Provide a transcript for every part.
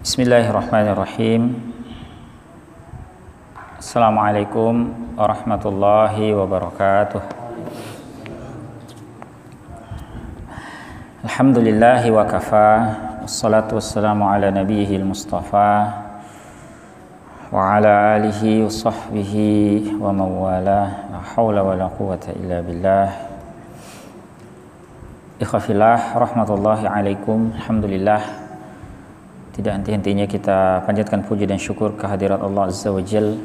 Bismillahirrahmanirrahim. Assalamualaikum warahmatullahi wabarakatuh. Alhamdulillahi wa kafa. Wassalatu wassalamu ala nabiyihil mustafa wa ala alihi wa sahbihi wa mawala. La hawla wa la quwata illa billah. Ikhwafillah rahmatullahi alaikum. Alhamdulillah, tidak henti-hentinya kita panjatkan puji dan syukur kehadirat Allah Azza wa Jal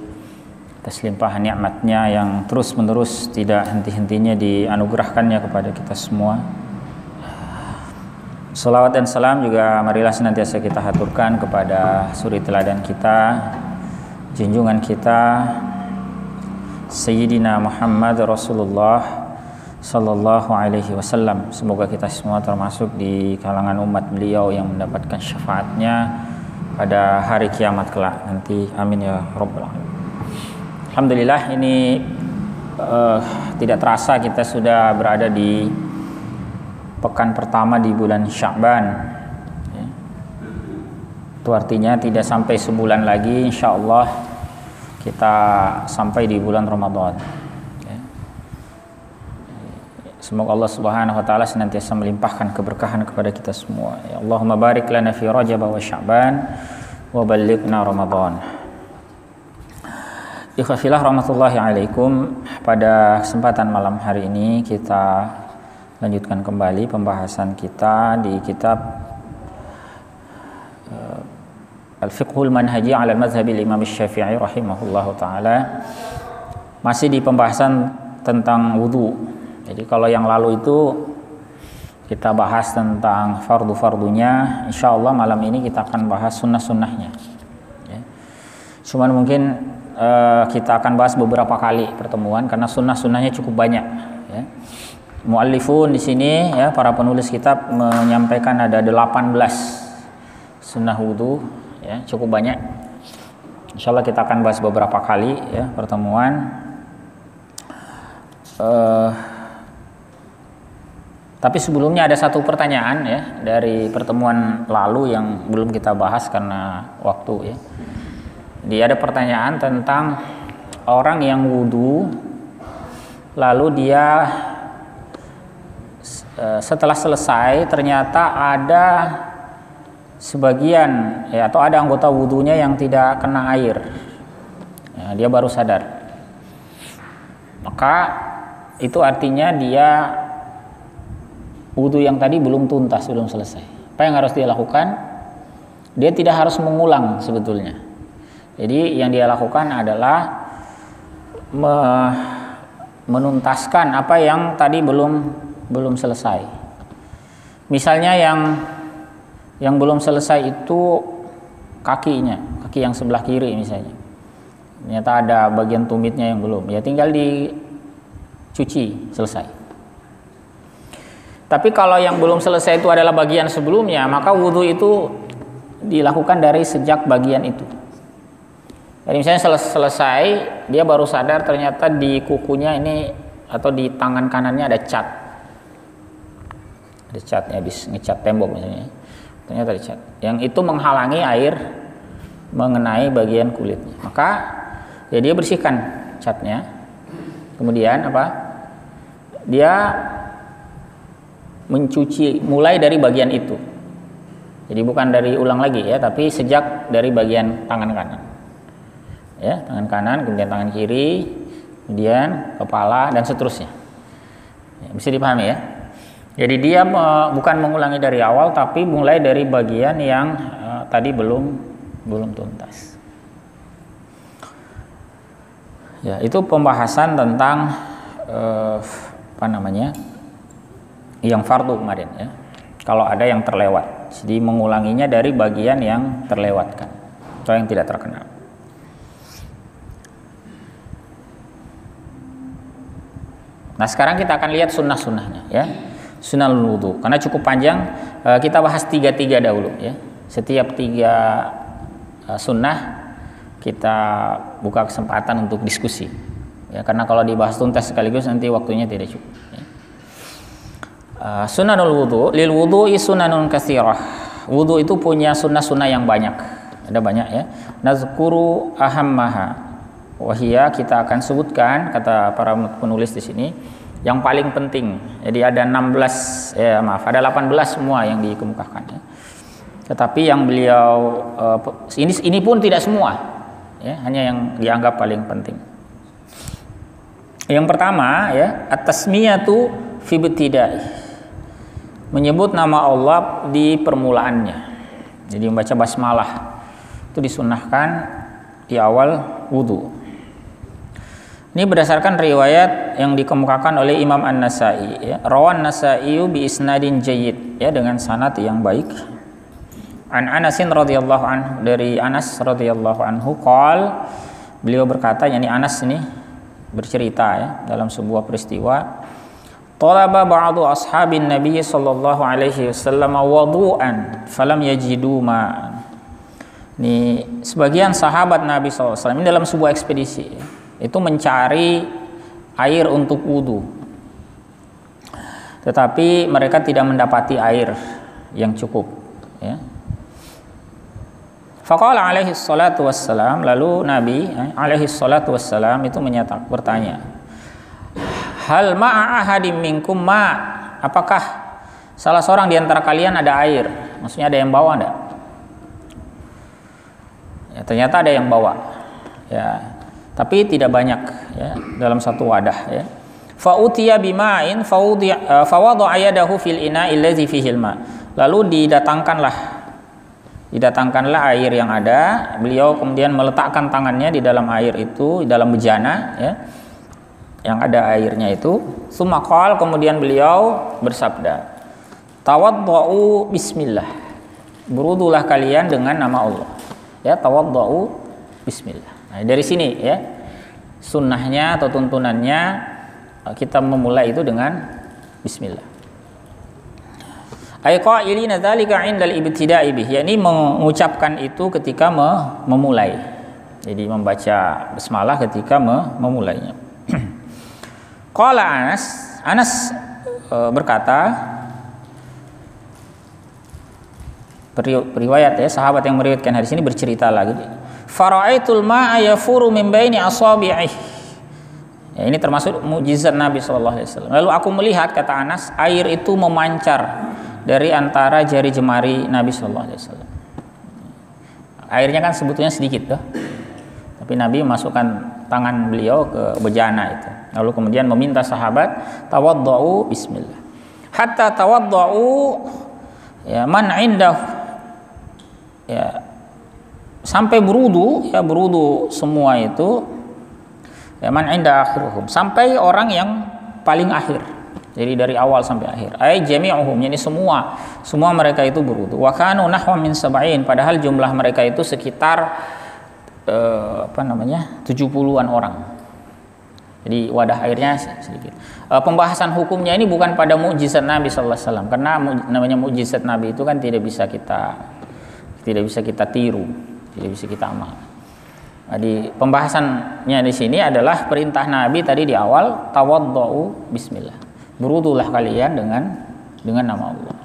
atas limpahan nikmatnya yang terus-menerus tidak henti-hentinya dianugerahkannya kepada kita semua. Salawat dan salam juga marilah senantiasa kita haturkan kepada suri teladan kita, junjungan kita, Sayyidina Muhammad Rasulullah Sallallahu alaihi wasallam. Semoga kita semua termasuk di kalangan umat beliau yang mendapatkan syafaatnya pada hari kiamat kelak nanti. Amin ya rabbal alamin. Alhamdulillah, ini tidak terasa kita sudah berada di pekan pertama di bulan Sya'ban ya. Itu artinya tidak sampai sebulan lagi insyaallah kita sampai di bulan Ramadan. Semoga Allah Subhanahu wa taala senantiasa melimpahkan keberkahan kepada kita semua. Ya Allahumma barik lana fi Rajab wa Sya'ban wa ballighna Ramadan. Ikhwafillah rahmatullahi alaikum. Pada kesempatan malam hari ini kita lanjutkan kembali pembahasan kita di kitab Al-Fiqhul Manhaji 'ala al-Mazhabil Imam Syafi'i rahimahullahu taala. Masih di pembahasan tentang wudu. Jadi kalau yang lalu itu kita bahas tentang fardu-fardunya, insya Allah malam ini kita akan bahas sunnah-sunnahnya. Ya. Cuman mungkin kita akan bahas beberapa kali pertemuan karena sunnah-sunnahnya cukup banyak. Ya. Muallifun di sini, ya, para penulis kitab menyampaikan ada 18 sunnah wudu, ya, cukup banyak. Insya Allah kita akan bahas beberapa kali, ya, pertemuan. Tapi sebelumnya ada satu pertanyaan, ya, dari pertemuan lalu yang belum kita bahas karena waktu, ya. Jadi ada pertanyaan tentang orang yang wudu lalu dia setelah selesai ternyata ada sebagian, ya, atau ada anggota wudunya yang tidak kena air, ya, dia baru sadar, maka itu artinya dia wudu yang tadi belum tuntas, belum selesai. Apa yang harus dia lakukan? Dia tidak harus mengulang sebetulnya. Jadi yang dia lakukan adalah menuntaskan apa yang tadi belum selesai. Misalnya yang belum selesai itu kakinya, kaki yang sebelah kiri misalnya. Ternyata ada bagian tumitnya yang belum. Ya tinggal dicuci, selesai. Tapi kalau yang belum selesai itu adalah bagian sebelumnya, maka wudhu itu dilakukan dari sejak bagian itu. Jadi misalnya selesai, dia baru sadar ternyata di kukunya ini atau di tangan kanannya ada cat. Ada catnya, habis ngecat tembok misalnya. Ternyata ada cat. Yang itu menghalangi air mengenai bagian kulitnya. Maka ya dia bersihkan catnya. Kemudian apa? Dia mencuci mulai dari bagian itu. Jadi bukan dari ulang lagi, ya, tapi sejak dari bagian tangan kanan. Ya, tangan kanan, kemudian tangan kiri, kemudian kepala dan seterusnya. Ya, bisa dipahami, ya. Jadi dia bukan mengulangi dari awal, tapi mulai dari bagian yang tadi belum tuntas. Ya, itu pembahasan tentang yang fardu kemarin, ya. Kalau ada yang terlewat, jadi mengulanginya dari bagian yang terlewatkan atau yang tidak terkenal. Nah, sekarang kita akan lihat sunnah-sunnahnya, ya. Sunnah wudu. Karena cukup panjang, kita bahas tiga dahulu, ya. Setiap 3 sunnah kita buka kesempatan untuk diskusi, ya. Karena kalau dibahas tuntas sekaligus nanti waktunya tidak cukup, ya. Sunanul wudu, lil wudu'i sunanun katsirah. wudu itu punya sunnah-sunnah yang banyak. Ada banyak ya. Nazkuru ahammaha. Wahia kita akan sebutkan, kata para penulis di sini, yang paling penting. Jadi ada 16 ada 18 semua yang dikemukakan ya. Tetapi yang beliau ini pun tidak semua ya, hanya yang dianggap paling penting. Yang pertama ya, at-tasmiyatu fi ibtida'i. Menyebut nama Allah di permulaannya. Jadi membaca basmalah itu disunnahkan di awal wudu. Ini berdasarkan riwayat yang dikemukakan oleh Imam An-Nasa'i ya. Rawan Nasa'i bi isnadin jayyid ya, dengan sanad yang baik. An Anasin radhiyallahu anhu, dari Anas radhiyallahu anhu qol, beliau berkata, yakni Anas ini bercerita ya dalam sebuah peristiwa, talaba ba'du ashabin nabiy sallallahu alaihi wasallam wudu'an falam yajidu ma'an. Ini sebagian sahabat Nabi sallallahu alaihi wasallam ini dalam sebuah ekspedisi ya, itu mencari air untuk wudu, tetapi mereka tidak mendapati air yang cukup ya. Faqala alaihi salatu wassalam, lalu Nabi alaihi salatu wassalam itu bertanya, hal ma'a ahadim minkum ma, apakah salah seorang di antara kalian ada air? Maksudnya ada yang bawa enggak? Ya, ternyata ada yang bawa ya, tapi tidak banyak ya, dalam satu wadah ya. Fa utiya bima'in fawadha'a yadahu fil ina'i allazi fihi al-ma. Lalu didatangkanlah air yang ada, beliau kemudian meletakkan tangannya di dalam air itu, di dalam bejana ya, yang ada airnya itu. Tsumma qala, kemudian beliau bersabda, tawaddau bismillah, berudulah kalian dengan nama Allah ya, tawaddau bismillah. Nah, dari sini ya sunnahnya atau tuntunannya kita memulai itu dengan bismillah. Ay qailina dzalika 'indal ibtida'i bih, yakni mengucapkan itu ketika memulai. Jadi membaca basmalah ketika memulainya. Qala Anas berkata, periwayat ya, sahabat yang meriwayatkan hadis ini bercerita lagi, fara'aitul ma'a yafuru min baini asabi'i. Ya, ini termasuk mukjizat Nabi sallallahu alaihi wasallam. Lalu aku melihat, kata Anas, air itu memancar dari antara jari jemari Nabi sallallahu alaihi wasallam. Airnya kan sebetulnya sedikit tuh. Tapi Nabi memasukkan tangan beliau ke bejana itu. Lalu kemudian meminta sahabat, tawaddau bismillah. Hatta tawaddau ya man indah ya, sampai berudu ya, berudu semua itu ya, man inda akhiruhum, sampai orang yang paling akhir. Jadi dari awal sampai akhir. Ai jami'uhum, yani semua mereka itu berudu. Wa kanu nahwa min sab'in, padahal jumlah mereka itu sekitar 70-an orang. Jadi wadah airnya sedikit. Pembahasan hukumnya ini bukan pada mukjizat Nabi sallallahu alaihi wasallam, karena namanya mukjizat Nabi itu kan tidak bisa kita tiru, tidak bisa kita amal. Jadi pembahasannya di sini adalah perintah Nabi tadi di awal, tawaddau bismillah, berudulah kalian dengan nama Allah.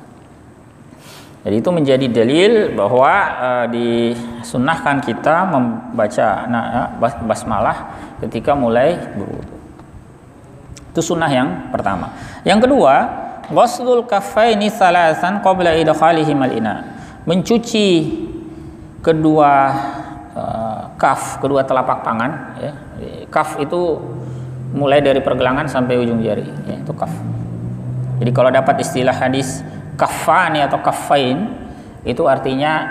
Jadi itu menjadi dalil bahwa disunnahkan kita membaca basmalah ketika mulai berwudu. Itu sunnah yang pertama. Yang kedua, ghuslul kaffaini thalathan qabla idkhalihim al-ina. Mencuci kedua kedua telapak tangan ya. Kaf itu mulai dari pergelangan sampai ujung jari ya, itu kaf. Jadi kalau dapat istilah hadis kaffani atau kaffain, itu artinya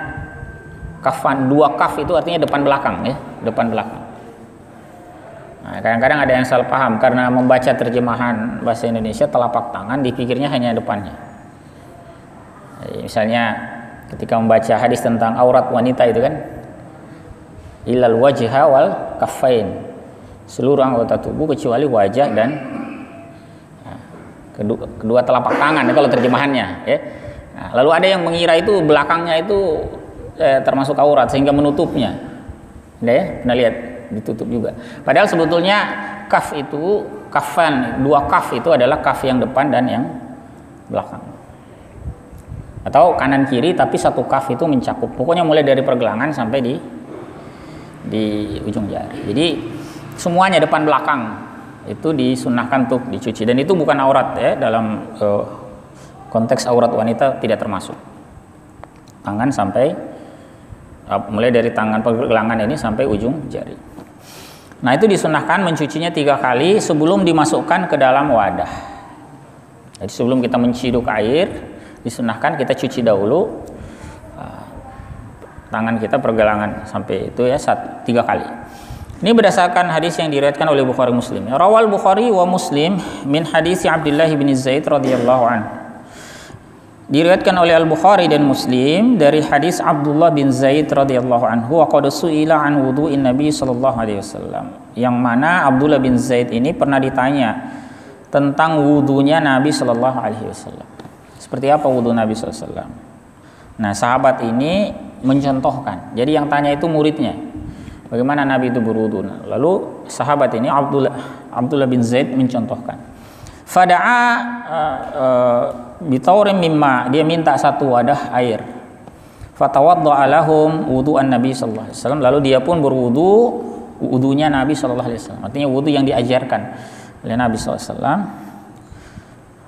kafan, dua kaf itu artinya depan belakang ya, depan belakang. Nah, kadang-kadang ada yang salah paham karena membaca terjemahan bahasa Indonesia telapak tangan dipikirnya hanya depannya. Jadi, misalnya ketika membaca hadis tentang aurat wanita itu kan, ilal wajha wal kaffain, seluruh anggota tubuh kecuali wajah dan kedua telapak tangan kalau terjemahannya ya. Nah, lalu ada yang mengira itu belakangnya itu termasuk aurat sehingga menutupnya. Ya, pernah lihat ditutup juga. Padahal sebetulnya kaf itu, kafan, dua kaf itu adalah kaf yang depan dan yang belakang. atau kanan kiri tapi satu kaf itu mencakup. Pokoknya mulai dari pergelangan sampai di ujung jari. Jadi semuanya depan belakang itu disunahkan untuk dicuci, dan itu bukan aurat ya, dalam konteks aurat wanita tidak termasuk. Tangan sampai mulai dari tangan pergelangan ini sampai ujung jari. Nah, itu disunahkan mencucinya 3 kali sebelum dimasukkan ke dalam wadah. Jadi sebelum kita menciduk air, disunahkan kita cuci dahulu tangan kita pergelangan sampai itu ya 3 kali. Ini berdasarkan hadis yang diriwayatkan oleh Bukhari Muslim. Rawal Bukhari wa Muslim min hadis Abdullah bin Zaid radhiyallahu anhu. Diriwayatkan oleh Al-Bukhari dan Muslim dari hadis Abdullah bin Zaid radhiyallahu anhu, wa qad su'ila an wudu'in Nabi sallallahu alaihi wasallam. Yang mana Abdullah bin Zaid ini pernah ditanya tentang wudunya Nabi sallallahu alaihi wasallam. Seperti apa wudu Nabi sallallahu alaihi wasallam? Nah, sahabat ini mencontohkan. Jadi yang tanya itu muridnya. Bagaimana Nabi itu berwudu? Lalu sahabat ini Abdullah bin Zaid mencontohkan. Fada'a bitaurin mimma, dia minta satu wadah air. Fatawadda'a lahum wudu'an Nabi sallallahu alaihi wasallam, lalu dia pun berwudu wudunya Nabi sallallahu alaihi wasallam. Artinya wudu yang diajarkan oleh Nabi sallallahu alaihi wasallam.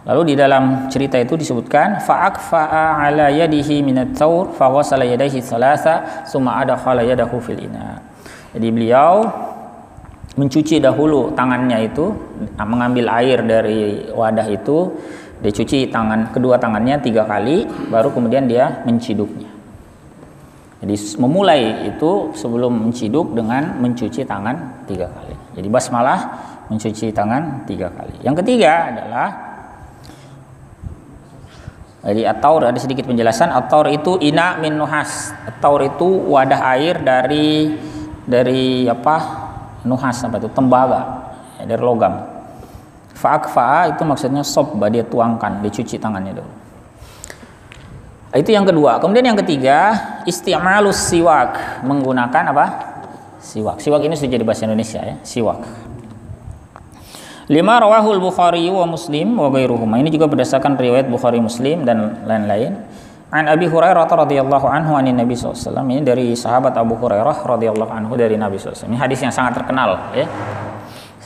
Lalu di dalam cerita itu disebutkan fa'akfa'a ala yadihi minat taur fa ghasala yadayhi thalatha summa adkhala yadahu fil ina. Jadi beliau mencuci dahulu tangannya itu, mengambil air dari wadah itu, dia cuci kedua tangannya 3 kali, baru kemudian dia menciduknya. Jadi memulai itu sebelum menciduk dengan mencuci tangan 3 kali. Jadi basmalah mencuci tangan 3 kali. Yang ketiga adalah, jadi at-taur, ada sedikit penjelasan. At-taur itu ina min nuhas. At-taur itu wadah air dari apa? Nuhas, apa itu? Tembaga ya, dari logam. Fa'akfa'a itu maksudnya sobba, dia tuangkan, dicuci tangannya dulu. Itu yang kedua. Kemudian yang ketiga, isti'malus siwak, menggunakan apa? Siwak. Siwak ini sudah jadi bahasa Indonesia ya, siwak. 5 rawahul Bukhari wa Muslim wa ghairuhuma. Ini juga berdasarkan riwayat Bukhari, Muslim dan lain-lain. An Abi Hurairah radhiyallahu anhu anin Nabi sallallahu alaihi wasallam. Ini dari sahabat Abu Hurairah radhiyallahu anhu dari Nabi sallallahu alaihi wasallam. Ini hadis yang sangat terkenal ya.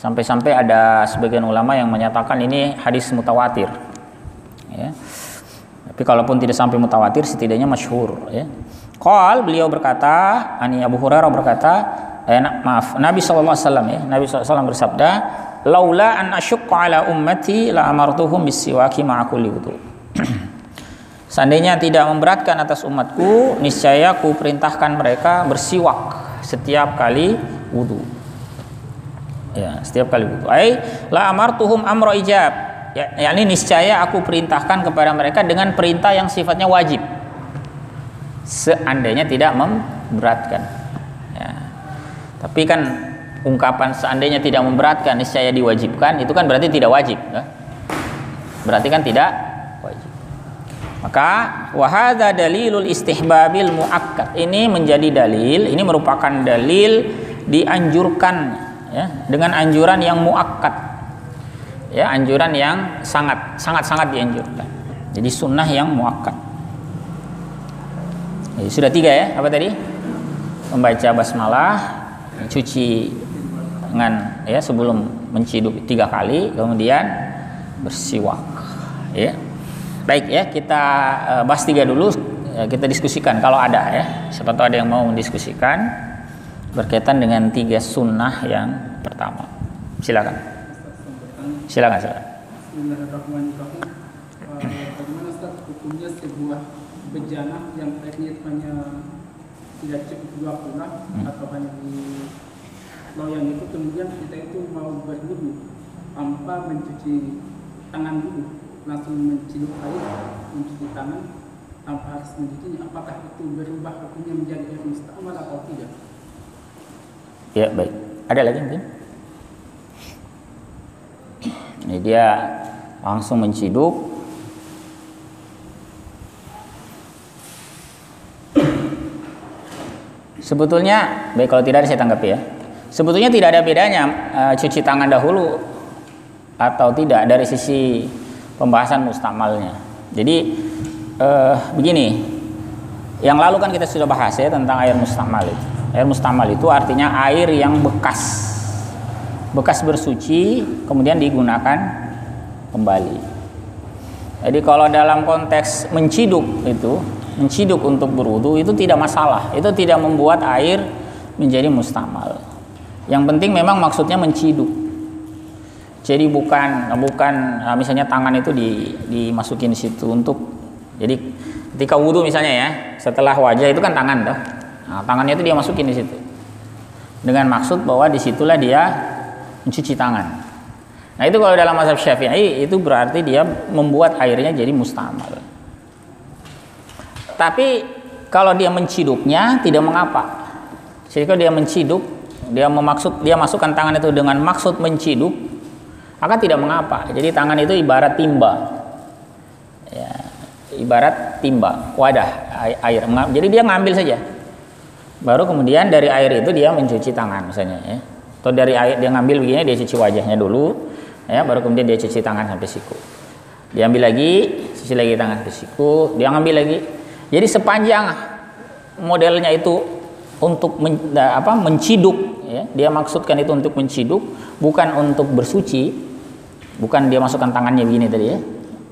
Sampai-sampai ada sebagian ulama yang menyatakan ini hadis mutawatir. Ya. Tapi kalaupun tidak sampai mutawatir, setidaknya masyhur ya. Beliau berkata, Abu Hurairah berkata, Nabi sallallahu alaihi wasallam ya. Nabi sallallahu alaihi wasallam bersabda, "Laula an asyqa ala ummati la amartuhum bis-siwaki ma'a kulli wudu." Seandainya tidak memberatkan atas umatku, niscaya ku perintahkan mereka bersiwak setiap kali wudu. Ya, setiap kali wudu. La amartuhum amra ijab. Ya, ini niscaya aku perintahkan kepada mereka dengan perintah yang sifatnya wajib. Seandainya tidak memberatkan. Ya. Tapi kan ungkapan seandainya tidak memberatkan, niscaya diwajibkan, itu kan berarti tidak wajib. Ya? Berarti kan tidak wajib. Maka wahada dalilul istihbabil muakkad. Ini menjadi dalil, ini merupakan dalil dianjurkan ya, dengan anjuran yang muakkad. Ya, anjuran yang sangat dianjurkan. Jadi sunnah yang muakkad. Jadi, sudah 3 ya, apa tadi? Membaca basmalah, cuci tangan ya sebelum menciduk 3 kali, kemudian bersiwak ya. Baik ya, kita bahas 3 dulu, kita diskusikan kalau ada ya. Siapa tahu ada yang mau mendiskusikan berkaitan dengan 3 sunnah yang pertama. Silakan. Bismillahirrahmanirrahim. Bagaimana Ustaz hukumnya sebuah bejana yang airnya hanya tidak cukup 2 bulan atau hanya di loyang itu, kemudian kita itu mau berwudu tanpa mencuci tangan dulu, langsung menciduk air, mencuci tangan tanpa harus mencucinya, apakah itu berubah hukumnya menjadi air mustamal atau tidak? Ya baik, ada lagi mungkin? Ini dia langsung menciduk. Sebetulnya, baik kalau tidak ada saya tanggapi ya. Sebetulnya tidak ada bedanya cuci tangan dahulu atau tidak dari sisi pembahasan mustamalnya. Jadi begini, yang lalu kan kita sudah bahas ya tentang air mustamal itu. Air mustamal itu artinya air yang bekas bersuci kemudian digunakan kembali. Jadi kalau dalam konteks menciduk untuk berwudu itu tidak masalah, itu tidak membuat air menjadi mustamal. Yang penting memang maksudnya menciduk. Jadi bukan misalnya tangan itu dimasukin di situ untuk, jadi ketika wudu misalnya ya, setelah wajah itu kan tangan toh. Nah, tangannya itu dia masukin di situ. Dengan maksud bahwa disitulah dia mencuci tangan. Nah, itu kalau dalam mazhab Syafi'i itu berarti dia membuat airnya jadi mustamal. Tapi kalau dia menciduknya tidak mengapa. Jadi kalau dia menciduk, dia masukkan tangan itu dengan maksud menciduk, maka tidak mengapa. Jadi tangan itu ibarat timba, ya, ibarat timba, wadah air. Jadi dia ngambil saja, baru kemudian dari air itu dia mencuci tangan misalnya, ya. Atau dari air dia ngambil begini, dia cuci wajahnya dulu, ya, baru kemudian dia cuci tangan sampai siku. Dia ambil lagi, cuci lagi tangan sampai siku, dia ngambil lagi. Jadi sepanjang modelnya itu untuk menciduk, ya, dia maksudkan itu untuk menciduk, bukan untuk bersuci, bukan dia masukkan tangannya begini tadi ya,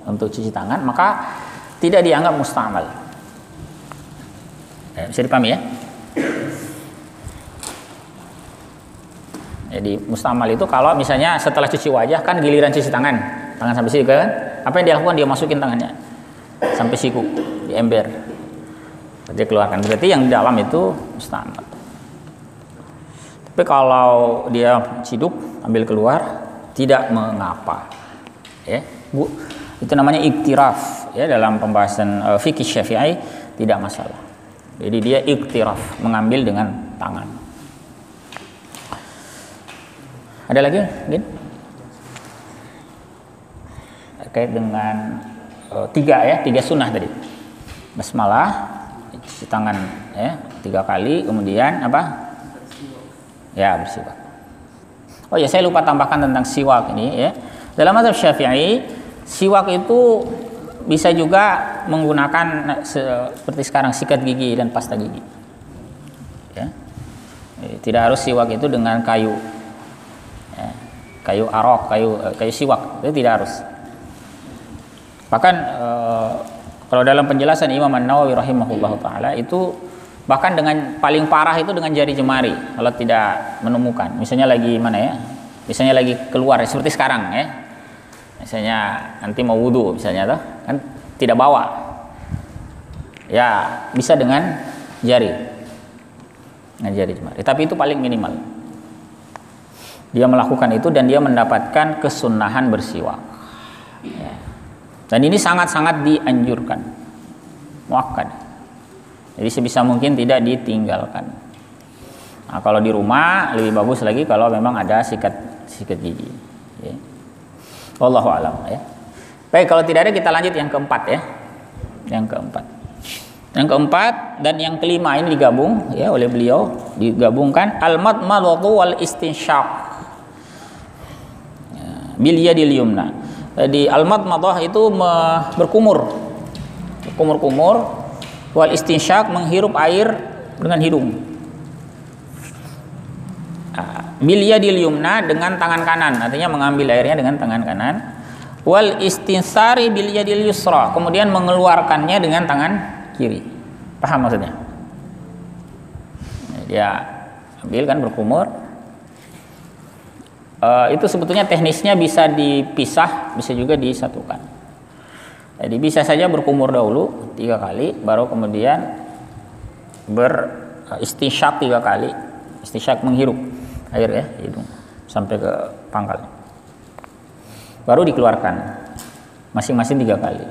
untuk cuci tangan, maka tidak dianggap mustamal. Bisa dipahami ya? Jadi mustamal itu kalau misalnya setelah cuci wajah kan giliran cuci tangan sampai siku kan, apa yang dia lakukan, dia masukin tangannya sampai siku di ember, dia keluarkan, berarti yang di dalam itu mustamal. Tapi kalau dia ciduk ambil keluar tidak mengapa, ya, Bu, itu namanya iktiraf ya, dalam pembahasan fikih Syafi'i tidak masalah. Jadi dia iktiraf, mengambil dengan tangan. Ada lagi mungkin terkait dengan tiga sunnah tadi, basmalah, cuci tangan ya 3 kali, kemudian apa ya, bersiwak. Oh ya, saya lupa tambahkan tentang siwak ini ya. Dalam mazhab Syafi'i, siwak itu bisa juga menggunakan seperti sekarang sikat gigi dan pasta gigi. Ya. Tidak harus siwak itu dengan kayu. Ya. Kayu arok, kayu siwak, itu tidak harus. Bahkan kalau dalam penjelasan Imam An-Nawawi rahimahullahu taala itu bahkan dengan paling parah itu dengan jari jemari kalau tidak menemukan. Misalnya lagi mana ya? Misalnya lagi keluar seperti sekarang ya. Misalnya nanti mau wudu misalnya toh, kan tidak bawa. Ya, bisa dengan jari. Dengan jari jemari. Tapi itu paling minimal. Dia melakukan itu dan dia mendapatkan kesunahan bersiwak. Ya. Dan ini sangat-sangat dianjurkan. Muakkad. Jadi sebisa mungkin tidak ditinggalkan. Nah, kalau di rumah lebih bagus lagi kalau memang ada sikat gigi. Ya. Wallahu a'lam ya. Baik, kalau tidak ada kita lanjut yang keempat ya. Yang keempat dan yang kelima ini digabung ya oleh beliau, digabungkan al-madmadatu wal istinsyaq. Ya, bil yadil yumna. Jadi al-madmadah itu berkumur wal istinsyaq menghirup air dengan hidung. Bil yadil yumna dengan tangan kanan, artinya mengambil airnya dengan tangan kanan. Wal istinsari bil yadil yusra, kemudian mengeluarkannya dengan tangan kiri. Paham maksudnya? Dia ambil kan berkumur. Itu sebetulnya teknisnya bisa dipisah, bisa juga disatukan. Jadi bisa saja berkumur dahulu 3 kali, baru kemudian beristinsyak 3 kali. Istinsyak menghirup air ya, hidung sampai ke pangkal. Baru dikeluarkan masing-masing 3 kali.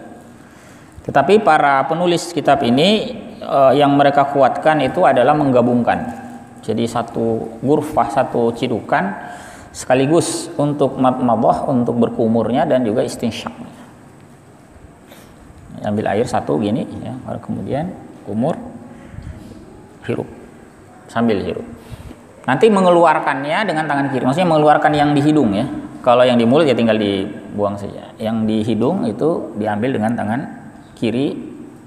Tetapi para penulis kitab ini yang mereka kuatkan itu adalah menggabungkan. Jadi satu gurfah, satu cidukan sekaligus untuk madmadah, untuk berkumurnya dan juga istinsyak. Ambil air satu gini ya, baru kemudian kumur, hirup sambil hirup. Nanti mengeluarkannya dengan tangan kiri, maksudnya mengeluarkan yang di hidung ya. Kalau yang di mulut ya tinggal dibuang saja. Yang di hidung itu diambil dengan tangan kiri,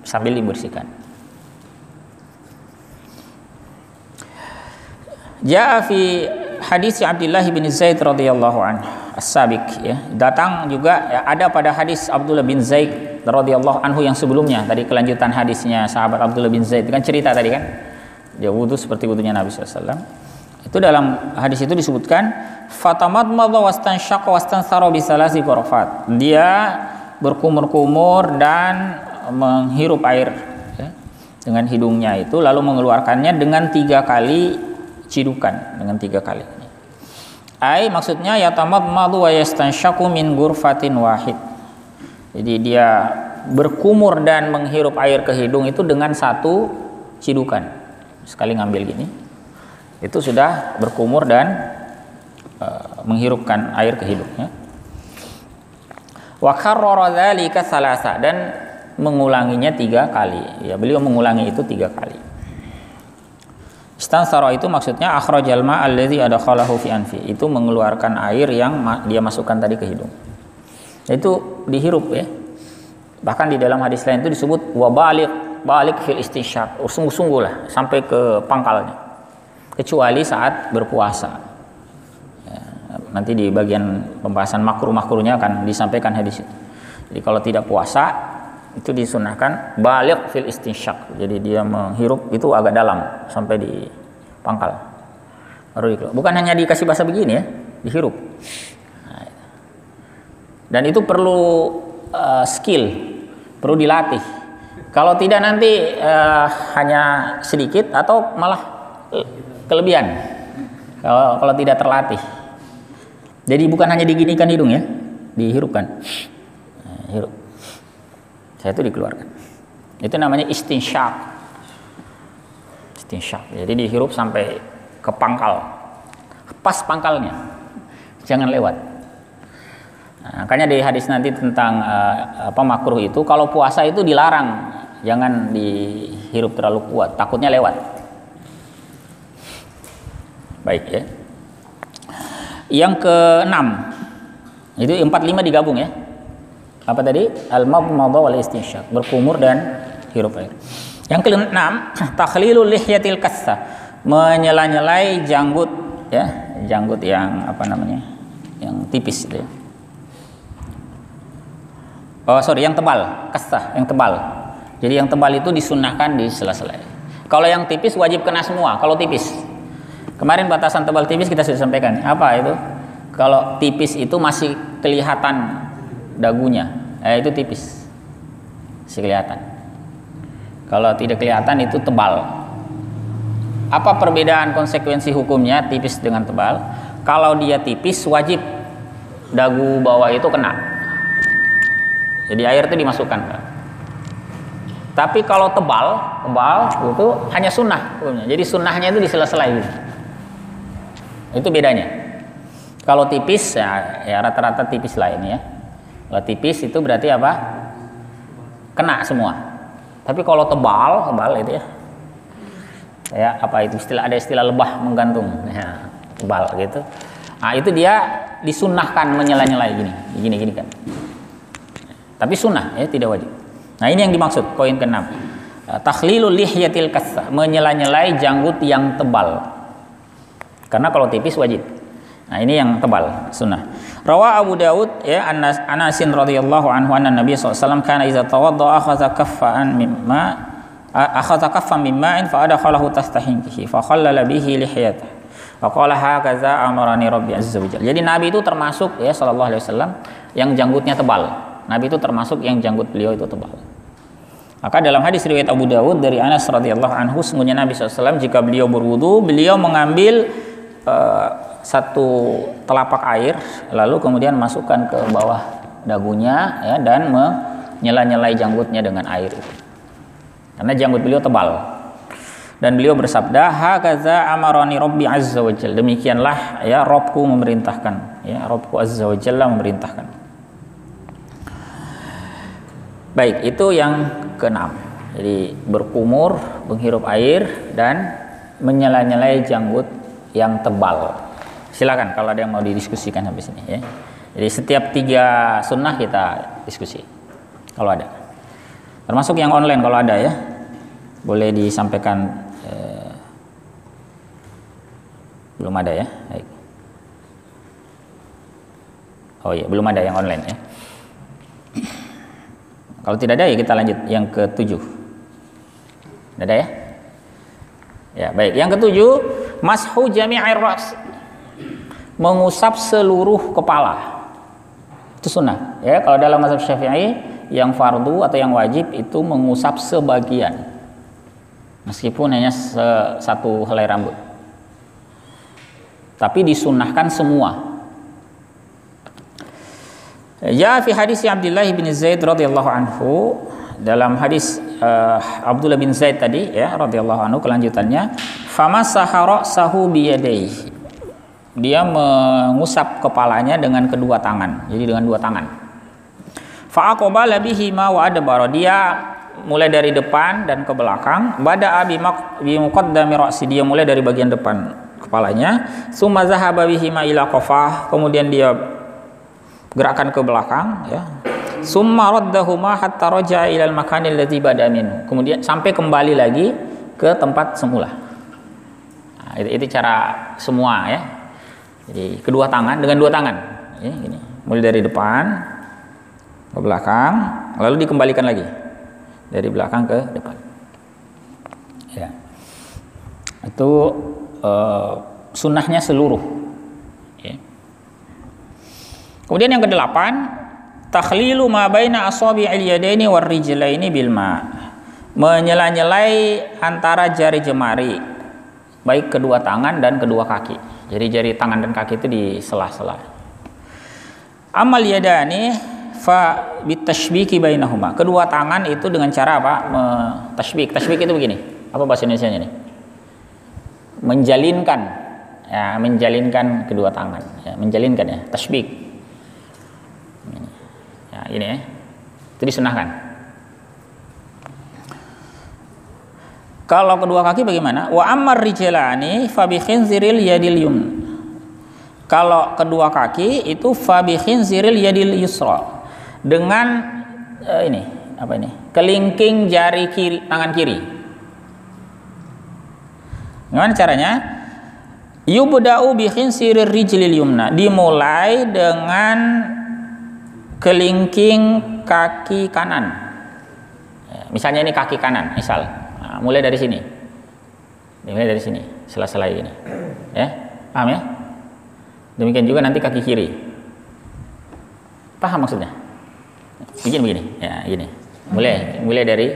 sambil dibersihkan. Ja'a fi hadis Abdullah bin Zaid radhiyallahu anhu as-sabiq, ya. Datang juga ya, ada pada hadis Abdullah bin Zaid radhiyallahu anhu yang sebelumnya, tadi kelanjutan hadisnya sahabat Abdullah bin Zaid kan, cerita tadi kan dia wudu seperti wudunya Nabi SAW. Itu dalam hadis itu disebutkan fatamadmadha wastansyaqa wastansara bi salasi ghurafat. Dia berkumur-kumur dan menghirup air, ya, dengan hidungnya itu, lalu mengeluarkannya dengan 3 kali cidukan, dengan 3 kali. Ai maksudnya yatamadmadu wa yastansyaku min ghurfatin wahid. Jadi dia berkumur dan menghirup air ke hidung itu dengan 1 cidukan. Sekali ngambil gini, itu sudah berkumur dan menghirupkan air ke hidungnya. Wa karrara dzalika salasa, dan mengulanginya 3 kali. Ya, beliau mengulangi itu 3 kali. Istansara itu maksudnya akhrajal ma' allazi adkhalahu fi anfi, itu mengeluarkan air yang dia masukkan tadi ke hidung. Itu dihirup, ya. Bahkan di dalam hadis lain itu disebut wa balik fil istinsyaq, sungguh-sungguh lah sampai ke pangkalnya, kecuali saat berpuasa. Ya, nanti di bagian pembahasan makruh-makruhnya akan disampaikan hadis itu. Jadi kalau tidak puasa itu disunahkan balik fil istinsyaq, jadi dia menghirup itu agak dalam sampai di pangkal baru dikeluarkan. Bukan hanya dikasih bahasa begini, ya, dihirup. Nah, dan itu perlu skill, perlu dilatih. Kalau tidak nanti hanya sedikit atau malah kelebihan kalau tidak terlatih. Jadi bukan hanya diginikan hidung, ya, dihirupkan. Nah, hirup. Saya itu dikeluarkan. Itu namanya istinsyaq. Istinsyaq. Jadi dihirup sampai ke pangkal. Pas pangkalnya. Jangan lewat. Nah, makanya di hadis nanti tentang makruh itu, kalau puasa itu dilarang, jangan dihirup terlalu kuat, takutnya lewat. Baik, ya. Yang ke-6. Itu 4-5 digabung, ya. Apa tadi? Al-madmadha wal istinsyaq, berkumur dan hirup air. Yang ke-6, takhlilul lihyatil kassa, menyela-nyelai janggut, ya, janggut yang apa namanya? Yang tipis itu, ya. Yang tebal, kassa, yang tebal. Jadi yang tebal itu disunahkan di sela-sela. Kalau yang tipis wajib kena semua, kalau tipis. Kemarin batasan tebal tipis kita sudah sampaikan. Apa itu? Kalau tipis itu masih kelihatan dagunya, itu tipis, masih kelihatan. Kalau tidak kelihatan itu tebal. Apa perbedaan konsekuensi hukumnya tipis dengan tebal? Kalau dia tipis wajib dagu bawah itu kena, jadi air itu dimasukkan. Tapi kalau tebal itu hanya sunnah hukumnya. Jadi sunnahnya itu di sela-sela gitu. Itu bedanya. Kalau tipis ya rata-rata tipis lah ini, ya. Kalau tipis itu berarti apa? Kena semua. Tapi kalau tebal itu, ya. Ya, apa itu ada istilah lebah menggantung. Ya, tebal gitu. Nah, itu dia disunnahkan menyela-nyelai gini kan. Tapi sunnah, ya, tidak wajib. Nah, ini yang dimaksud poin ke-6. Takhlilul lihyatil kassa, menyela-nyelai janggut yang tebal. Karena kalau tipis wajib. Nah, ini yang tebal, sunnah. Rawa Abu Dawud, ya, Anasin radhiyallahu anhu anna Nabi SAW kana iza tawadda akhadha kaffan mimma'in fa adkhalahu tastahinkihi fa khallala bihi lihiyatahu wa qala hakaza amarani rabbi azza wajalla. Jadi Nabi itu termasuk, ya, sallallahu alaihi wasallam yang janggutnya tebal. Nabi itu termasuk yang janggut beliau itu tebal. Maka dalam hadis riwayat Abu Dawud dari Anas radhiyallahu anhu, sungguhnya Nabi SAW jika beliau berwudu, beliau mengambil satu telapak air, lalu kemudian masukkan ke bawah dagunya, ya, dan menyela-nyelai janggutnya dengan air itu. Karena janggut beliau tebal. Dan beliau bersabda, hakaza amarani rabbi azza wajalla. Demikianlah, ya, Rabbku memerintahkan, ya, Rabbku azza wajalla memerintahkan. Baik, itu yang ke-6. Jadi berkumur, menghirup air, dan menyela-nyelai janggut yang tebal. Silakan kalau ada yang mau didiskusikan habis ini, ya. Jadi setiap 3 sunnah kita diskusi kalau ada. Termasuk yang online kalau ada ya. Boleh disampaikan. Belum ada ya. Baik. Oh iya, belum ada yang online ya. Kalau tidak ada ya kita lanjut yang ke-7. Ada ya? Ya, baik. Yang ke-7, mashu jami'ir ra's. Mengusap seluruh kepala. Itu sunnah. Ya, kalau dalam mazhab Syafi'i yang fardu atau yang wajib itu mengusap sebagian. Meskipun hanya satu helai rambut. Tapi disunnahkan semua. Ya fi hadis Abdullah bin Zaid radhiyallahu anhu, dalam hadis Abdullah bin Zaid tadi ya radhiyallahu anhu kelanjutannya, famasaha ra'sahu biyadayhi. Dia mengusap kepalanya dengan kedua tangan. Jadi dengan dua tangan. Fa aqbala bihi ma wa adbara. Dia mulai dari depan dan ke belakang. Bada'a bi muqaddami ra'si. Dia mulai dari bagian depan kepalanya. Summa zahaba bihi ma ila qafah. Kemudian dia gerakan ke belakang ya. Summa raddahuma hatta raja'a ila al-makan alladhi bada'a minhu. Kemudian sampai kembali lagi ke tempat semula. Nah, itu cara semua ya. Jadi kedua tangan dengan dua tangan ya, gini. Mulai dari depan ke belakang, lalu dikembalikan lagi dari belakang ke depan ya. Itu sunnahnya seluruh ya. Kemudian yang ke-8, takhlilu ma baina asabi'il yadaini war rijlaini bil ma. Menyela-nyelai antara jari jemari baik kedua tangan dan kedua kaki. Jadi jari tangan dan kaki itu di sela-sela. Amal yadani fa bitashbiki bainahuma. Kedua tangan itu dengan cara apa? Tashbik. Tashbik itu begini. Apa bahasa Indonesianya nih? Menjalinkan. Ya, menjalinkan kedua tangan. Ya, menjalinkan ya. Tashbik. Ya, ini ya. Itu disunahkan. Kalau kedua kaki bagaimana? Wa ammar rijlani fa bi khinziril yadil yum. Kalau kedua kaki itu fa bi khinziril yadil yusra. Dengan ini, apa ini? Kelingking jari kiri, tangan kiri. Gimana caranya? Yubda'u bi khinzirir rijlil yumna. Dimulai dengan kelingking kaki kanan. Misalnya ini kaki kanan, misal. Nah, mulai dari sini. Mulai dari sini, sela-sela ini. Ya, paham ya? Demikian juga nanti kaki kiri. Paham maksudnya? Bikin begini, ya, gini. Mulai dari,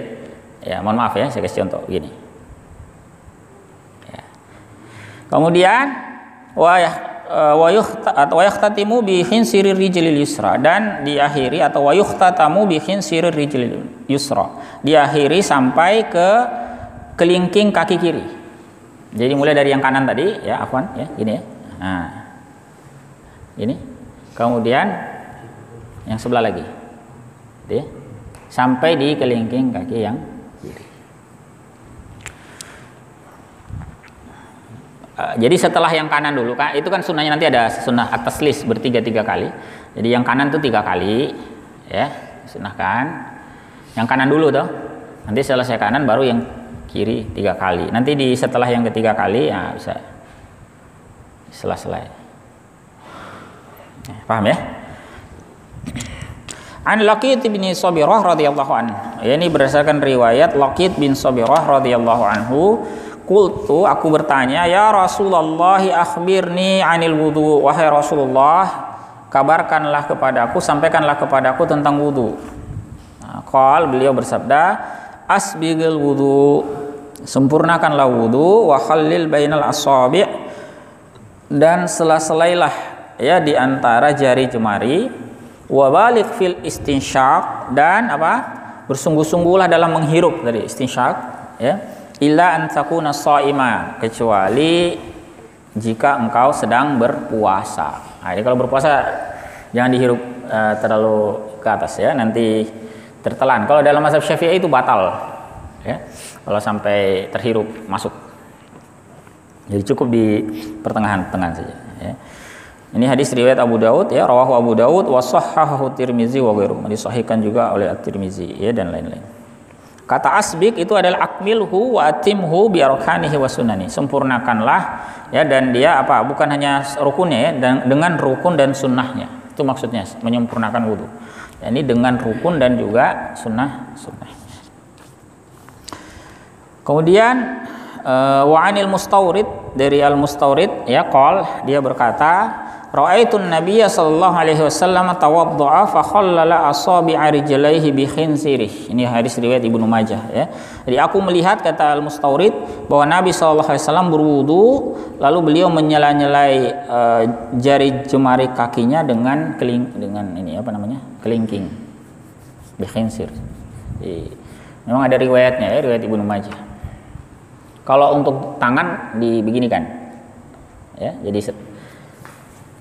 ya, mohon maaf ya, saya kasih contoh begini. Ya. Kemudian wa yahtatimu bi khinsirir rijlil yusra, dan diakhiri atau wa yuhtatamu bi khinsirir rijlil yusra. Diakhiri sampai ke kelingking kaki kiri. Jadi mulai dari yang kanan tadi ya, afwan ya, gini ya. Nah. Ini. Kemudian yang sebelah lagi. Gitu ya. Sampai di kelingking kaki yang kiri. Jadi setelah yang kanan dulu, Kak, itu kan sunnahnya nanti ada sunnah at-taslis bertiga-tiga kali. Jadi yang kanan tuh 3 kali ya, sunnahkan. Yang kanan dulu tuh. Nanti selesai kanan baru yang kiri 3 kali. Nanti setelah yang ketiga kali ya bisa selesai. Paham ya? An Laqit bin Sabirah radhiyallahu anhu. Ini berdasarkan riwayat Laqit bin Sabirah radhiyallahu anhu. Qultu, aku bertanya, ya Rasulullah, akhbirni 'anil wudu. Wahai Rasulullah, kabarkanlah kepadaku, sampaikanlah kepadaku tentang wudu. Qal, beliau bersabda, asbigil wudu, sempurnakanlah wudu, wa khallil bainal asabi', dan sela-selailah ya di antara jari jemari, wa baligh fil istinsyaq, dan apa? Bersungguh-sungguhlah dalam menghirup dari istinsyaq ya. Illa an takuna shaima, kecuali jika engkau sedang berpuasa. Nah, jadi kalau berpuasa jangan dihirup terlalu ke atas ya, nanti tertelan. Kalau dalam mazhab Syafi'i itu batal ya, kalau sampai terhirup masuk. Jadi cukup di pertengahan-pertengahan saja ya. Ini hadis riwayat Abu Daud ya, rawahu Abu Daud wa shahhahahu Tirmizi wa ghairuhu. Disahihkan juga oleh At-Tirmizi ya, dan lain-lain. Kata asbik itu adalah akmilhu wa atimhu bi arkanihi wa sunani. Sempurnakanlah ya, dan dia apa? Bukan hanya rukunnya ya, dan dengan rukun dan sunnahnya. Itu maksudnya menyempurnakan wudu. Ya, ini dengan rukun dan juga sunnah. Kemudian wa anil mustawrid, dari al mustawrid ya, qol, dia berkata, ra'aitun nabiyya sallallahu alaihi wasallam tawaddu'a fa khallala asabi'a rijlaihi bi khinsirih. Ini hadis riwayat Ibnu Majah ya. Jadi aku melihat, kata al-Mustawrid, bahwa Nabi sallallahu alaihi wasallam berwudu lalu beliau menyela-nyelai jari jemari kakinya dengan kelingking bi khinsir. Memang ada riwayatnya ya, riwayat Ibnu Majah. Kalau untuk tangan dibeginikan ya, jadi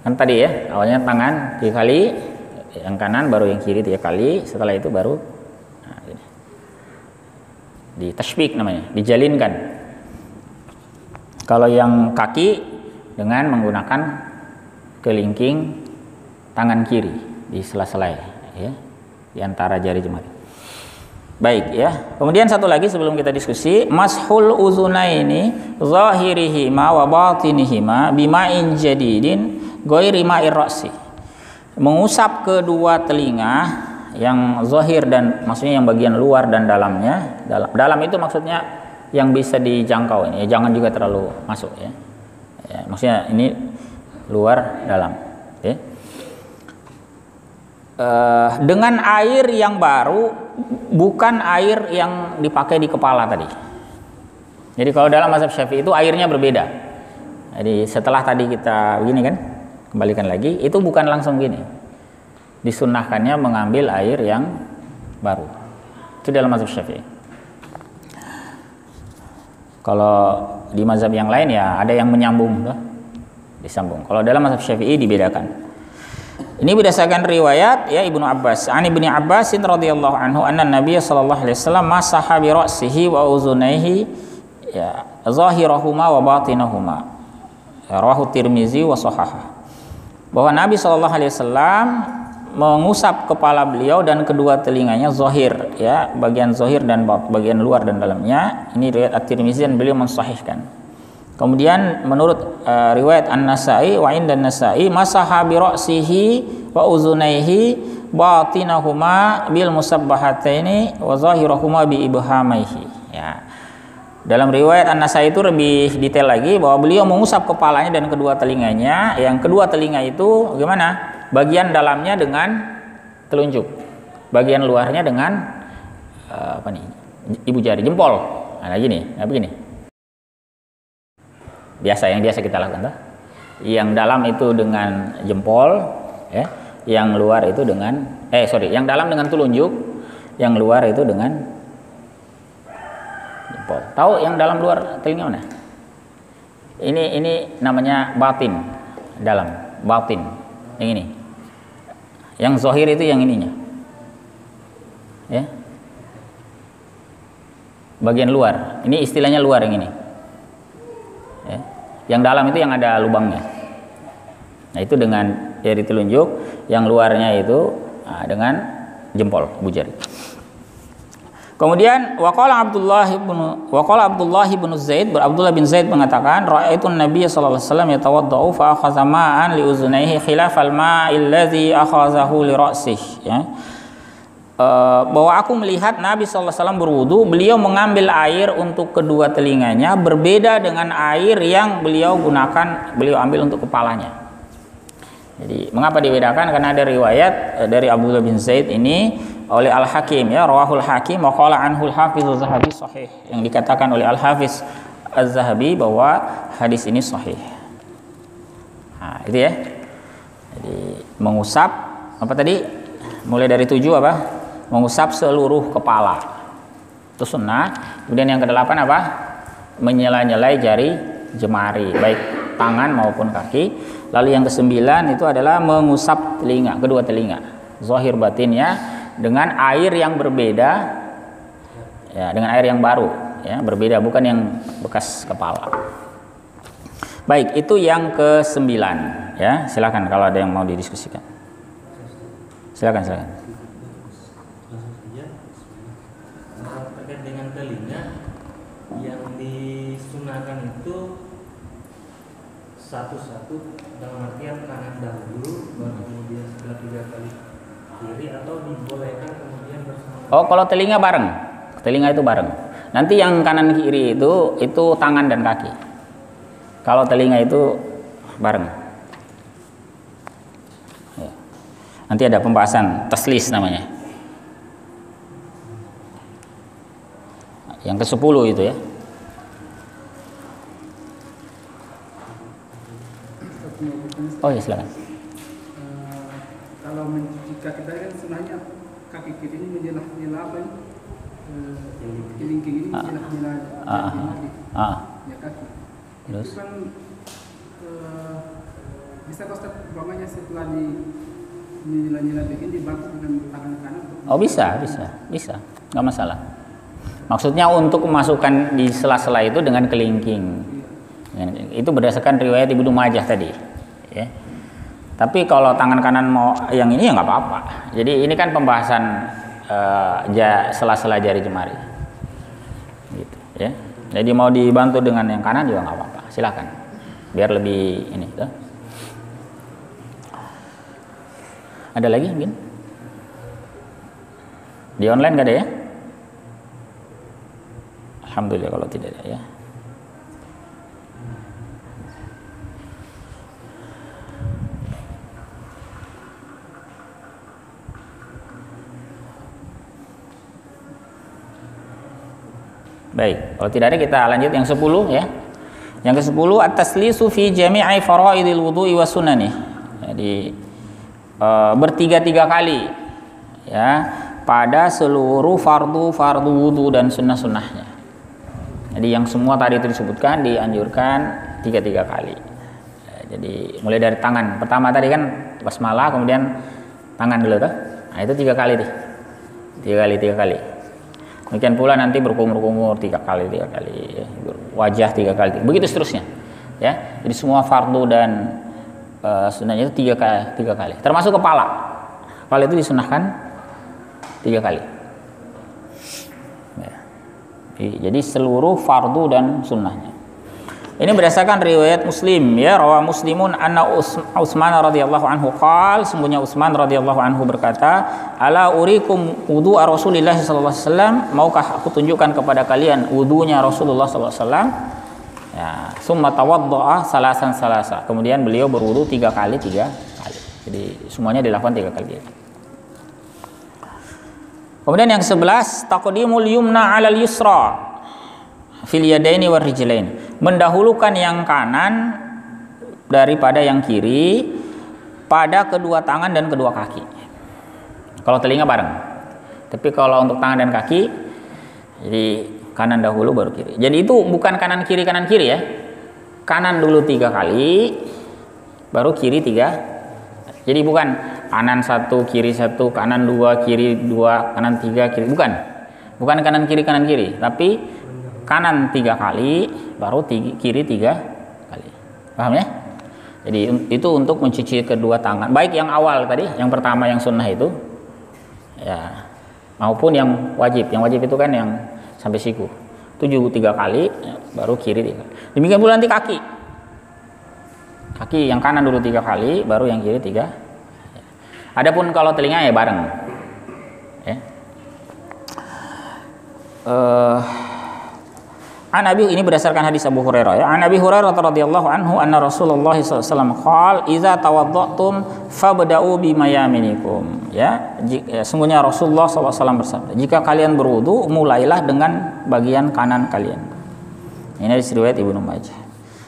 kan tadi ya, awalnya tangan 3 kali, yang kanan baru yang kiri 3 kali, setelah itu baru di tashbik namanya, dijalinkan. Kalau yang kaki dengan menggunakan kelingking tangan kiri di sela-sela ya, di antara jari jemari. Baik ya. Kemudian satu lagi sebelum kita diskusi, mashul uzunaini zahirihima wa batinihima bima'in jadidin ghairi ma'ir ra'si. Mengusap kedua telinga yang zahir, dan maksudnya yang bagian luar dan dalamnya. Dalam itu maksudnya yang bisa dijangkau ini ya, jangan juga terlalu masuk ya. Ya, maksudnya ini luar dalam ya. Dengan air yang baru, bukan air yang dipakai di kepala tadi. Jadi kalau dalam mazhab Syafi'i itu airnya berbeda. Jadi setelah tadi kita begini kan, kembalikan lagi, itu bukan langsung gini. Disunnahkannya mengambil air yang baru. Itu dalam mazhab Syafi'i. Kalau di mazhab yang lain ya ada yang menyambung, disambung. Kalau dalam mazhab Syafi'i dibedakan. Ini berdasarkan riwayat ya Ibnu Abbas. An Ibnu Abbasin radhiyallahu anhu anna Nabiy sallallahu alaihi wasallam masaha bi ra'sihi wa uzunaihi ya zahirahuma wa batinahuma. Rawahu Tirmizi wa shahahah. Bahwa Nabi sallallahu alaihi wasallam mengusap kepala beliau dan kedua telinganya zahir ya, bagian zahir dan bagian luar dan dalamnya. Ini riwayat At-Tirmizi dan beliau mensahihkan. Kemudian menurut riwayat An-Nasa'i wa inda An-Nasa'i masaha bi ra'sihi wa uzunaihi batinahuma bil musabbahataini wa zahirahuma bi ibhamaihi ya. Dalam riwayat An-Nasa'i itu lebih detail lagi bahwa beliau mengusap kepalanya dan kedua telinganya. Yang kedua telinga itu bagaimana? Bagian dalamnya dengan telunjuk, bagian luarnya dengan ibu jari jempol. Nah gini, begini. Yang biasa kita lakukan tuh. Yang dalam itu dengan jempol ya, yang luar itu dengan yang dalam dengan telunjuk, yang luar itu dengan jempol. Tahu yang dalam luar telinga mana? Ini namanya batin, dalam batin. Yang ini. Yang zahir itu yang ininya. Ya. Bagian luar. Ini istilahnya luar yang ini. Ya. Yang dalam itu yang ada lubangnya. Nah itu dengan jari telunjuk, yang luarnya itu dengan jempol, ibu jari. Kemudian waqala Abdullah bin Zaid mengatakan ra'aitun Nabiy sallallahu alaihi wasallam yatawaddau fa akhadha ma'an li uzunaihi khilafal ma'il ladzi akhazahu li ra'sihi ya. Bahwa aku melihat Nabi SAW berwudu, beliau mengambil air untuk kedua telinganya berbeda dengan air yang beliau ambil untuk kepalanya. Jadi mengapa dibedakan? Karena ada riwayat dari Abdullah bin Zaid ini oleh Al-Hakim ya, rawahul Hakim wa qala anhu al-Hafiz Az-Zahabi sahih, yang dikatakan oleh Al-Hafiz Az-Zahabi bahwa hadis ini sahih. Nah, itu ya. Jadi mengusap apa tadi? Mulai dari 7 apa? Mengusap seluruh kepala. Itu sunnah. Kemudian yang ke-8 apa? Menyela-nyelai jari jemari, baik tangan maupun kaki. Lalu yang ke-9 itu adalah mengusap telinga, kedua telinga, zahir batinnya dengan air yang berbeda ya, dengan air yang baru ya, berbeda, bukan yang bekas kepala. Baik, itu yang ke-9 ya. Silakan kalau ada yang mau didiskusikan. Silakan. Terkait dengan telinga yang disunahkan itu satu-satu dalam artian kanan dahulu baru kemudian setelah 3 kali kiri, atau dibolehkan kemudian bersama? Oh, kalau telinga bareng, telinga itu bareng. Nanti yang kanan kiri itu tangan dan kaki. Kalau telinga itu bareng. Ya. Nanti ada pembahasan taslis namanya. Yang ke-10 itu ya. Oh ya, silakan. Kalau mencuci kaki tadi kan sebenarnya kaki kiri ini menjelah-jelah apa ini? Kelingking ini menjelah-jelah ya kaki. Terus? Itu kan bisa kau Ustaz umpamanya setelah menjelah-jelah bikin dibantu dengan tangan kanan? Oh bisa, nggak masalah. Maksudnya untuk memasukkan di sela-sela itu dengan kelingking. Itu berdasarkan riwayat Ibnu Majah tadi. Ya. Tapi kalau tangan kanan mau yang ini ya nggak apa-apa. Jadi ini kan pembahasan sela-sela jari jemari. Gitu, ya. Jadi mau dibantu dengan yang kanan juga nggak apa-apa. Silakan. Biar lebih ini. Tuh. Ada lagi mungkin? Di online nggak ada ya? Alhamdulillah kalau tidak ada ya. Baik, kalau tidak ada kita lanjut yang 10 ya. Yang ke-10 at-taslisu fi jami'i faraidil wudu'i wa sunani. Jadi bertiga-tiga kali ya pada seluruh fardu wudu dan sunnah-sunnahnya. Jadi yang semua tadi itu disebutkan dianjurkan 3 kali. Jadi mulai dari tangan. Pertama tadi kan basmalah, kemudian tangan dulu tuh. Nah, itu 3 kali deh. 3 kali. Demikian pula nanti berkumur-kumur 3 kali, ya. Wajah 3 kali. Begitu seterusnya. Ya. Jadi semua fardu dan sunnahnya itu 3 kali. Termasuk kepala. Kepala itu disunahkan 3 kali. Ya. Jadi seluruh fardu dan sunnahnya. Ini berdasarkan riwayat Muslim ya, rawa Muslimun anna Utsman radhiyallahu anhu qala, sungguhnya Utsman radhiyallahu anhu berkata, ala urikum wudu Rasulillah sallallahu alaihi wasallam, maukah aku tunjukkan kepada kalian wudunya Rasulullah sallallahu alaihi wasallam? Ya, summa tawaddaa salasan. Kemudian beliau berwudu 3 kali. Jadi semuanya dilakukan 3 kali. Kemudian yang 11, taqdimul yumna 'alal yusra fil yadaini war rijlain, mendahulukan yang kanan daripada yang kiri pada kedua tangan dan kedua kaki. Kalau telinga bareng. Tapi kalau untuk tangan dan kaki, jadi kanan dahulu baru kiri. Jadi itu bukan kanan kiri ya. Kanan dulu 3 kali, baru kiri 3. Jadi bukan kanan 1, kiri 1, kanan 2, kiri 2, kanan 3, kiri. Bukan kanan kiri, tapi kanan 3 kali, baru kiri 3 kali. Paham ya? Jadi itu untuk mencuci kedua tangan. Baik yang awal tadi, yang pertama yang sunnah itu, ya, maupun yang wajib. Yang wajib itu kan yang sampai siku. 3 kali, ya, baru kiri 3 kali. Demikian pula nanti kaki. Kaki yang kanan dulu 3 kali, baru yang kiri 3. Adapun kalau telinga ya bareng. Ya. An Abi, ini berdasarkan hadis Abu Hurairah ya. An Abi Hurairah radhiyallahu anhu anna Rasulullah sallallahu alaihi wasallam qala idza tawadda'tum fabda'u bimayaminikum ya. Sungguhnya Rasulullah sallallahu alaihi wasallam bersabda, jika kalian berwudu mulailah dengan bagian kanan kalian. Ini hadis riwayat Ibnu Majah.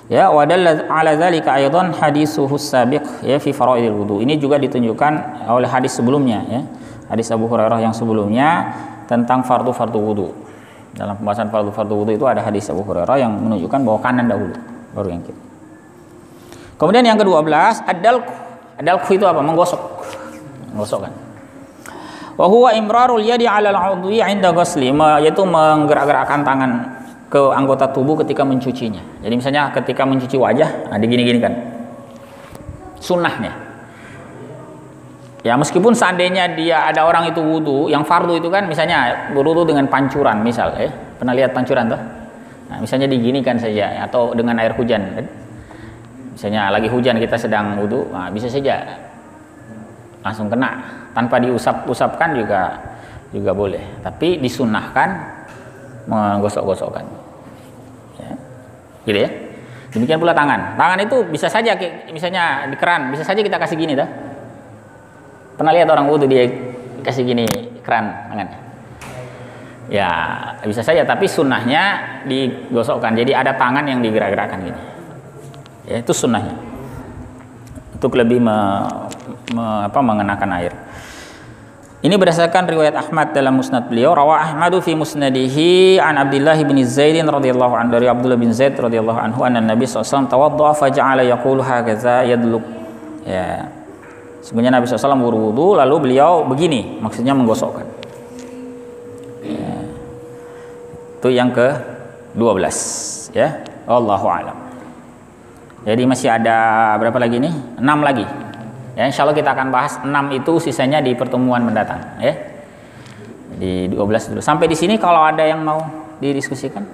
Ya, wa dalla ala dzalika aidan haditsuhu sabiq ya fi faraidil wudu. Ini juga ditunjukkan oleh hadis sebelumnya ya. Hadis Abu Hurairah yang sebelumnya tentang fardu wudu. Dalam pembahasan fardu wudu itu ada hadis Abu Hurairah yang menunjukkan bahwa kanan dahulu, baru yang kiri. Kemudian yang ke-12, ad-dalku itu apa? Menggosok kan. Wa huwa imrarul yadi 'ala al-'udwi 'inda ghusli, yaitu menggerak-gerakkan tangan ke anggota tubuh ketika mencucinya. Jadi misalnya ketika mencuci wajah, nah digini-gini kan. Sunnahnya. Ya meskipun seandainya dia ada orang itu wudu, yang fardu itu kan misalnya wudu dengan pancuran misal, pernah lihat pancuran tuh? Nah, misalnya diginikan saja atau dengan air hujan, misalnya lagi hujan kita sedang wudu, nah, bisa saja langsung kena tanpa diusap-usapkan juga boleh. Tapi disunahkan menggosok-gosokkan, ya. Gitu ya. Demikian pula tangan. Tangan itu bisa saja misalnya di keran, bisa saja kita kasih gini dah. Pernah lihat orang wudu dia kasih gini keran tangannya? Ya bisa saja, tapi sunnahnya digosokkan. Jadi ada tangan yang digerak-gerakkan gini. Ya itu sunnahnya. Untuk lebih mengenakan air. Ini berdasarkan riwayat Ahmad dalam musnad beliau. Rawah Ahmadu fi musnadihi an Abdullah bin Zaid radhiyallahu anhu, dari Abdullah bin Zaid radhiyallahu anhu anna Nabi sallallahu alaihi wasallam tawaddaa fa ja'ala yaqulu hakaza yadluk. Ya. Sebenarnya Nabi SAW berwudu lalu beliau begini, maksudnya menggosokkan. Ya. Itu yang ke-12 ya. Wallahu a'lam. Jadi masih ada berapa lagi nih? 6 lagi. Ya, insya Allah kita akan bahas 6 itu, sisanya di pertemuan mendatang ya. Di 12 dulu. Sampai di sini kalau ada yang mau didiskusikan.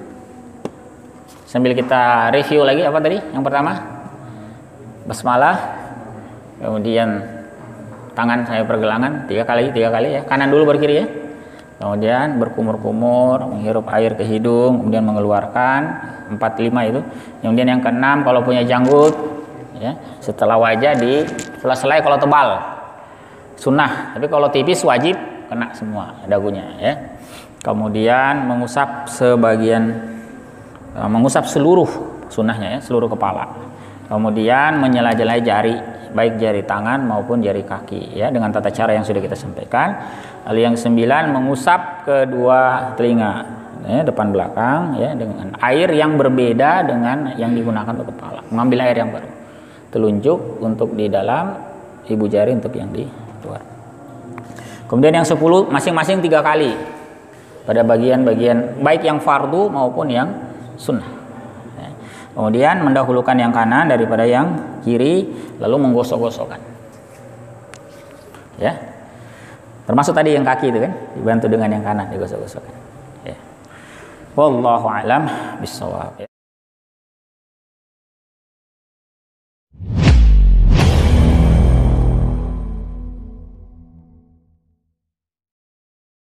Sambil kita review lagi apa tadi? Yang pertama basmalah, kemudian tangan saya pergelangan 3 kali ya, kanan dulu baru kiri ya, kemudian berkumur-kumur, menghirup air ke hidung, kemudian mengeluarkan 4-5 itu, kemudian yang ke-6 kalau punya janggut ya, setelah wajah di selai kalau tebal sunnah, tapi kalau tipis wajib kena semua dagunya ya. Kemudian mengusap seluruh sunnahnya ya, seluruh kepala, kemudian menyela-jela jari, baik jari tangan maupun jari kaki ya, dengan tata cara yang sudah kita sampaikan. Lalu yang 9 mengusap kedua telinga ya, depan belakang ya, dengan air yang berbeda dengan yang digunakan untuk kepala, mengambil air yang baru, telunjuk untuk di dalam, ibu jari untuk yang di luar. Kemudian yang 10 masing-masing 3 kali pada bagian-bagian baik yang fardu maupun yang sunnah. Kemudian mendahulukan yang kanan daripada yang kiri, lalu menggosok-gosokkan. Ya. Termasuk tadi yang kaki itu kan, dibantu dengan yang kanan digosok-gosokkan. Ya. Wallahu a'lam bishawab.